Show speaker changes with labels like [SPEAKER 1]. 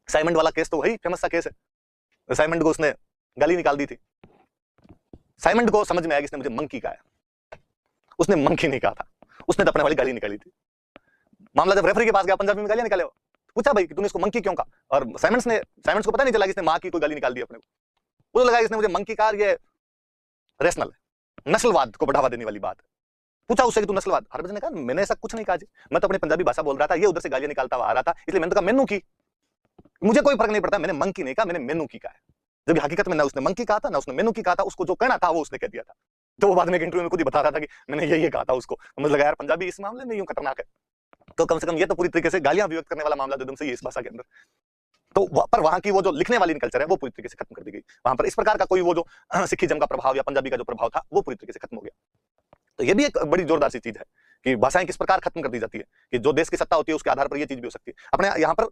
[SPEAKER 1] Symonds वाला case तो वही फेमस सा केस है। साइमंड को उसने गाली निकाल दी थी। साइमंड को समझ में आया कि इसने मुझे मंकी कहा है, उसने मंकी नहीं कहा था, उसने तो अपने वाली गाली निकाली थी। मामला जब रेफरी के पास गया, पंजाबी में गालियां निकाले, पूछा भाई कि तूने इसको मंकी क्यों कहा, और साइमंड्स को पता नहीं चला कि इसने मां की कोई गाली निकाल दी अपने को, लगा इसने मुझे मंकी कहा, ये रेशनल है, नस्लवाद को बढ़ावा देने वाली बात है। पूछा उससे कि तू नस्लवाद, हरभजन ने कहा मैंने ऐसा कुछ नहीं कहा जी, मैं तो अपनी पंजाबी भाषा बोल रहा था, ये उधर से गालियां निकालता हुआ आ रहा था, इसलिए मैंने तो कहा मेनू की, मुझे कोई फर्क नहीं पड़ता, मैंने मंकी नहीं कहा, मैंने मेनू की कहा है। जब हकीकत में ना उसने मंकी कहा था ना उसने मेनू की कहा था, उसको जो कहना था वो उसने कह दिया था। तो वो बाद में इंटरव्यू में खुद ही बता रहा था कि मैंने ये कहा था उसको। तो मुझे लगा यार पंजाबी इस मामले में यूं खतरनाक है, तो कम से कम ये तो पूरी तरीके से गालियां व्यक्त करने वाला मामला एकदम से इस भाषा के अंदर, तो पर वहां की वो जो लिखने वाली कल्चर है वो पूरी तरीके से खत्म कर दी गई। वहां पर इस प्रकार का कोई वो जो सिखिज्म का प्रभाव या पंजाबी का जो प्रभाव था वो पूरी तरीके से खत्म हो गया। तो ये भी एक बड़ी जोरदार सी चीज है कि भाषाएं किस प्रकार खत्म कर दी जाती है, कि जो देश की सत्ता होती है उसके आधार पर ये चीज भी हो सकती है। अपने यहाँ पर